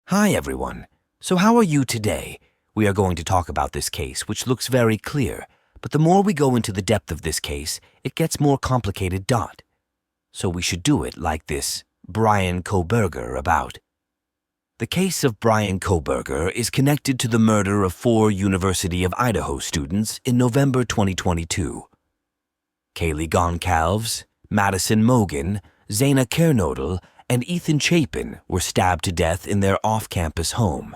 Hi everyone. So how are you today? We are going to talk about this case, which looks very clear, but the more we go into the depth of this case, it gets more complicated. So we should do it like this Bryan Kohberger about. The case of Bryan Kohberger is connected to the murder of 4 University of Idaho students in November 2022. Kaylee Goncalves, Madison Mogen, Zaina Kernodle, and Ethan Chapin were stabbed to death in their off-campus home.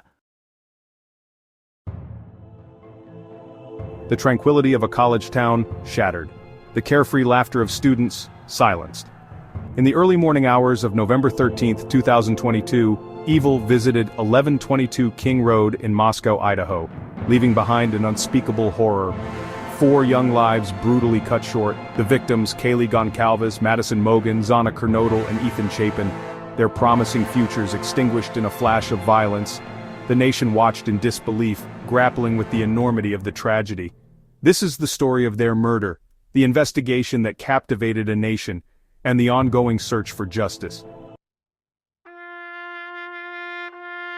The tranquility of a college town shattered. The carefree laughter of students silenced. In the early morning hours of November 13, 2022, evil visited 1122 King Road in Moscow, Idaho, leaving behind an unspeakable horror. 4 young lives brutally cut short, the victims Kaylee Goncalves, Madison Mogen, Zaina Kernodle, and Ethan Chapin, their promising futures extinguished in a flash of violence. The nation watched in disbelief, grappling with the enormity of the tragedy. This is the story of their murder, the investigation that captivated a nation, and the ongoing search for justice.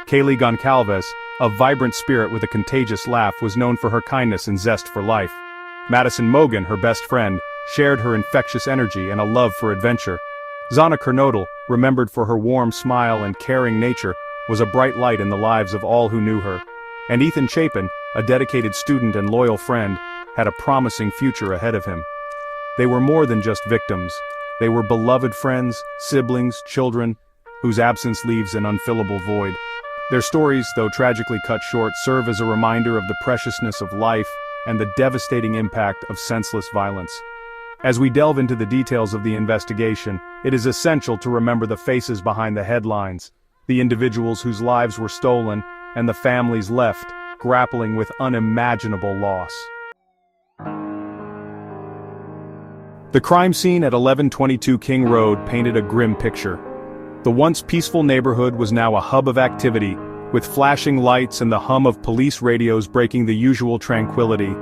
Kaylee Goncalves, a vibrant spirit with a contagious laugh, was known for her kindness and zest for life. Madison Mogen, her best friend, shared her infectious energy and a love for adventure. Zaina Kernodle, remembered for her warm smile and caring nature, was a bright light in the lives of all who knew her. And Ethan Chapin, a dedicated student and loyal friend, had a promising future ahead of him. They were more than just victims. They were beloved friends, siblings, children, whose absence leaves an unfillable void. Their stories, though tragically cut short, serve as a reminder of the preciousness of life and the devastating impact of senseless violence. As we delve into the details of the investigation, it is essential to remember the faces behind the headlines, the individuals whose lives were stolen, and the families left, grappling with unimaginable loss. The crime scene at 1122 King Road painted a grim picture. The once peaceful neighborhood was now a hub of activity, with flashing lights and the hum of police radios breaking the usual tranquility.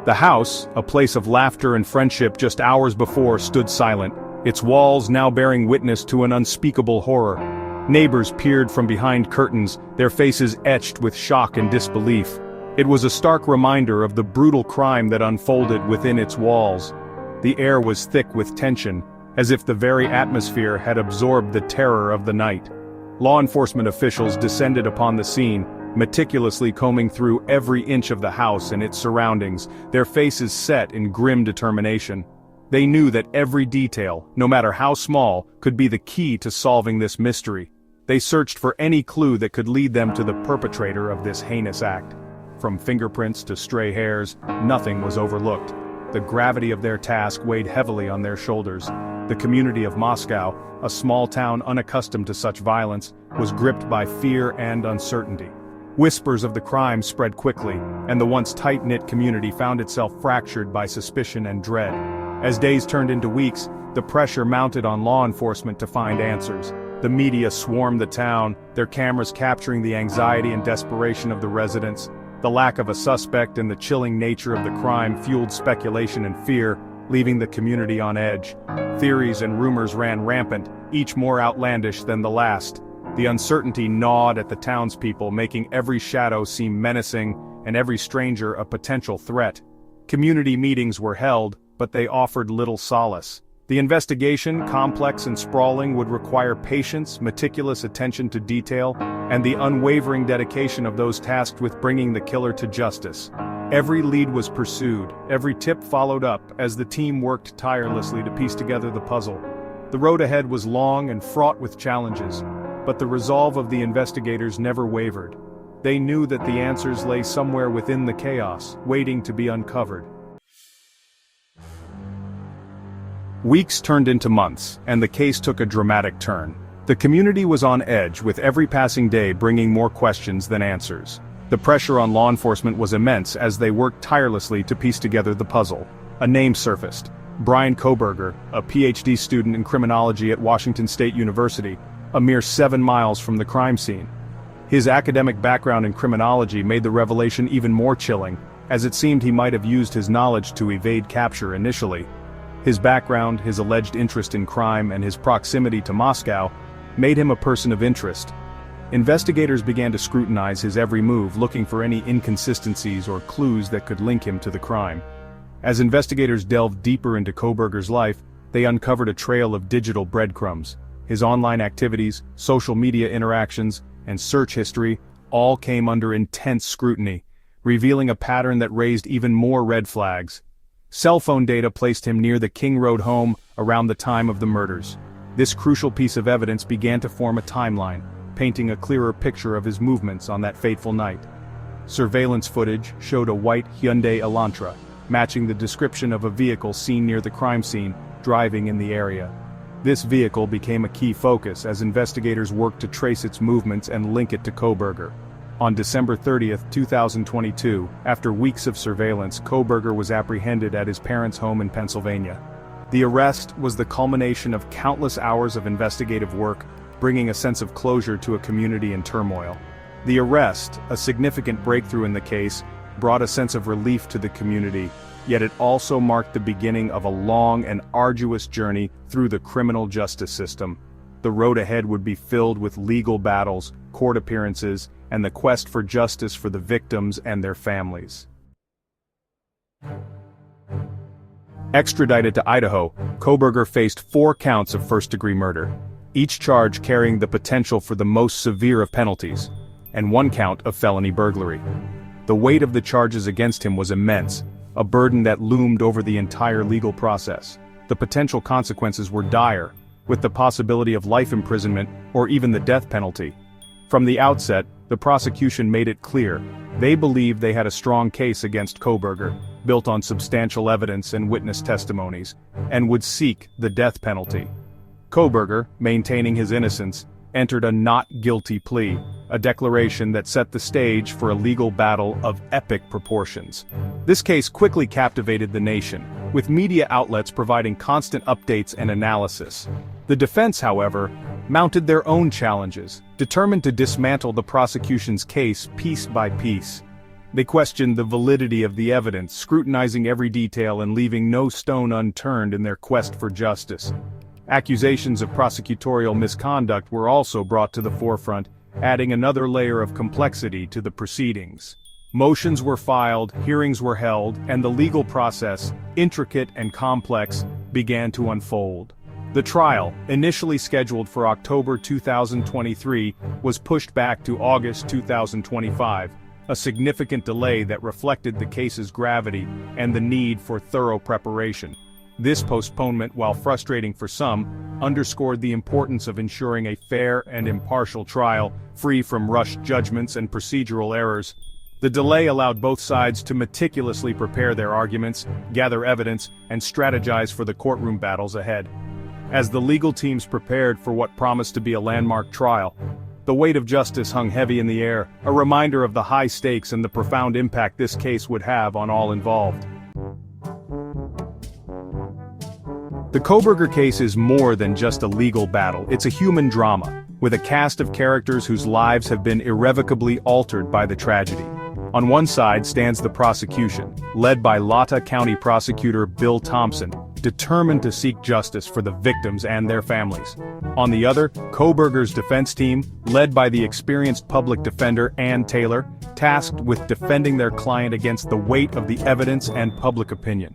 The house, a place of laughter and friendship just hours before, stood silent, its walls now bearing witness to an unspeakable horror. Neighbors peered from behind curtains, their faces etched with shock and disbelief. It was a stark reminder of the brutal crime that unfolded within its walls. The air was thick with tension, as if the very atmosphere had absorbed the terror of the night. Law enforcement officials descended upon the scene, meticulously combing through every inch of the house and its surroundings, their faces set in grim determination. They knew that every detail, no matter how small, could be the key to solving this mystery. They searched for any clue that could lead them to the perpetrator of this heinous act. From fingerprints to stray hairs, nothing was overlooked. The gravity of their task weighed heavily on their shoulders. The community of Moscow, a small town unaccustomed to such violence, was gripped by fear and uncertainty. Whispers of the crime spread quickly, and the once tight-knit community found itself fractured by suspicion and dread. As days turned into weeks, the pressure mounted on law enforcement to find answers. The media swarmed the town, their cameras capturing the anxiety and desperation of the residents. The lack of a suspect and the chilling nature of the crime fueled speculation and fear, leaving the community on edge. Theories and rumors ran rampant, each more outlandish than the last. The uncertainty gnawed at the townspeople, making every shadow seem menacing and every stranger a potential threat. Community meetings were held, but they offered little solace. The investigation, complex and sprawling, would require patience, meticulous attention to detail, and the unwavering dedication of those tasked with bringing the killer to justice. Every lead was pursued, every tip followed up, as the team worked tirelessly to piece together the puzzle. The road ahead was long and fraught with challenges, but the resolve of the investigators never wavered. They knew that the answers lay somewhere within the chaos, waiting to be uncovered. Weeks turned into months, and the case took a dramatic turn. The community was on edge, with every passing day bringing more questions than answers. The pressure on law enforcement was immense as they worked tirelessly to piece together the puzzle. A name surfaced: Bryan Kohberger, a PhD student in criminology at Washington State University, a mere 7 miles from the crime scene. His academic background in criminology made the revelation even more chilling, as it seemed he might have used his knowledge to evade capture initially. His background, his alleged interest in crime, and his proximity to Moscow made him a person of interest. Investigators began to scrutinize his every move, looking for any inconsistencies or clues that could link him to the crime. As investigators delved deeper into Kohberger's life, they uncovered a trail of digital breadcrumbs. His online activities, social media interactions, and search history all came under intense scrutiny, revealing a pattern that raised even more red flags. Cell phone data placed him near the King Road home around the time of the murders. This crucial piece of evidence began to form a timeline, painting a clearer picture of his movements on that fateful night. Surveillance footage showed a white Hyundai Elantra, matching the description of a vehicle seen near the crime scene, driving in the area. This vehicle became a key focus as investigators worked to trace its movements and link it to Kohberger. On December 30, 2022, after weeks of surveillance, Kohberger was apprehended at his parents' home in Pennsylvania. The arrest was the culmination of countless hours of investigative work, bringing a sense of closure to a community in turmoil. The arrest, a significant breakthrough in the case, brought a sense of relief to the community, yet it also marked the beginning of a long and arduous journey through the criminal justice system. The road ahead would be filled with legal battles, court appearances, and the quest for justice for the victims and their families. Extradited to Idaho, Kohberger faced 4 counts of first-degree murder, each charge carrying the potential for the most severe of penalties, and 1 count of felony burglary. The weight of the charges against him was immense, a burden that loomed over the entire legal process. The potential consequences were dire, with the possibility of life imprisonment or even the death penalty. From the outset, the prosecution made it clear they believed they had a strong case against Kohberger, built on substantial evidence and witness testimonies, and would seek the death penalty. Kohberger, maintaining his innocence, entered a not guilty plea, a declaration that set the stage for a legal battle of epic proportions. This case quickly captivated the nation, with media outlets providing constant updates and analysis. The defense, however, mounted their own challenges, determined to dismantle the prosecution's case piece by piece. They questioned the validity of the evidence, scrutinizing every detail and leaving no stone unturned in their quest for justice. Accusations of prosecutorial misconduct were also brought to the forefront, adding another layer of complexity to the proceedings. Motions were filed, hearings were held, and the legal process, intricate and complex, began to unfold. The trial, initially scheduled for October 2023, was pushed back to August 2025, a significant delay that reflected the case's gravity and the need for thorough preparation. This postponement, while frustrating for some, underscored the importance of ensuring a fair and impartial trial, free from rushed judgments and procedural errors. The delay allowed both sides to meticulously prepare their arguments, gather evidence, and strategize for the courtroom battles ahead. As the legal teams prepared for what promised to be a landmark trial, the weight of justice hung heavy in the air, a reminder of the high stakes and the profound impact this case would have on all involved. The Kohberger case is more than just a legal battle, it's a human drama, with a cast of characters whose lives have been irrevocably altered by the tragedy. On one side stands the prosecution, led by Latah County Prosecutor Bill Thompson, determined to seek justice for the victims and their families. On the other, Kohberger's defense team, led by the experienced public defender Ann Taylor, tasked with defending their client against the weight of the evidence and public opinion.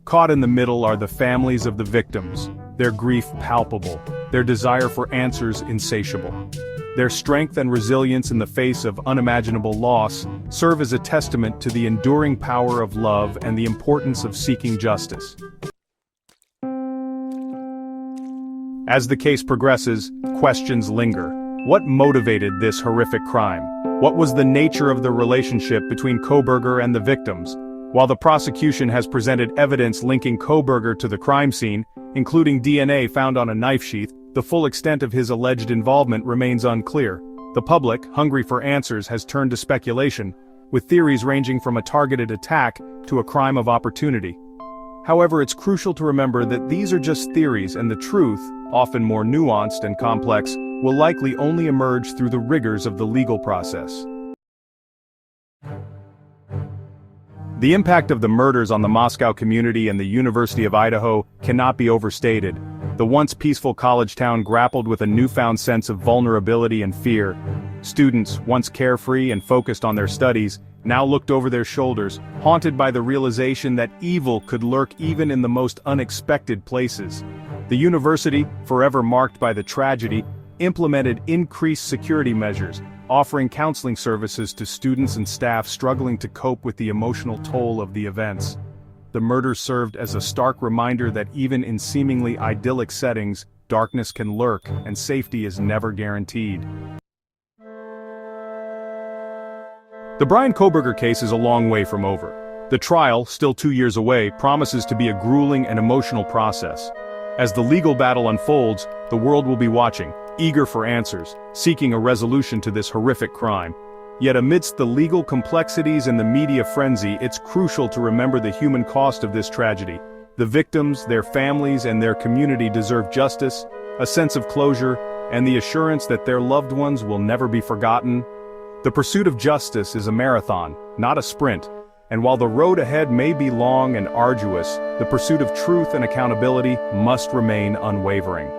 Caught in the middle are the families of the victims, their grief palpable, their desire for answers insatiable. Their strength and resilience in the face of unimaginable loss serve as a testament to the enduring power of love and the importance of seeking justice. As the case progresses, questions linger. What motivated this horrific crime? What was the nature of the relationship between Kohberger and the victims? While the prosecution has presented evidence linking Kohberger to the crime scene, including DNA found on a knife sheath, the full extent of his alleged involvement remains unclear. The public, hungry for answers, has turned to speculation, with theories ranging from a targeted attack to a crime of opportunity. However, it's crucial to remember that these are just theories, and the truth, often more nuanced and complex, will likely only emerge through the rigors of the legal process. The impact of the murders on the Moscow community and the University of Idaho cannot be overstated. The once peaceful college town grappled with a newfound sense of vulnerability and fear. Students, once carefree and focused on their studies, now looked over their shoulders, haunted by the realization that evil could lurk even in the most unexpected places. The university, forever marked by the tragedy, implemented increased security measures, offering counseling services to students and staff struggling to cope with the emotional toll of the events. The murder served as a stark reminder that even in seemingly idyllic settings, darkness can lurk and safety is never guaranteed. The Bryan Kohberger case is a long way from over. The trial, still 2 years away, promises to be a grueling and emotional process. As the legal battle unfolds, the world will be watching, eager for answers, seeking a resolution to this horrific crime. Yet amidst the legal complexities and the media frenzy, it's crucial to remember the human cost of this tragedy. The victims, their families, and their community deserve justice, a sense of closure, and the assurance that their loved ones will never be forgotten. The pursuit of justice is a marathon, not a sprint, and while the road ahead may be long and arduous, the pursuit of truth and accountability must remain unwavering.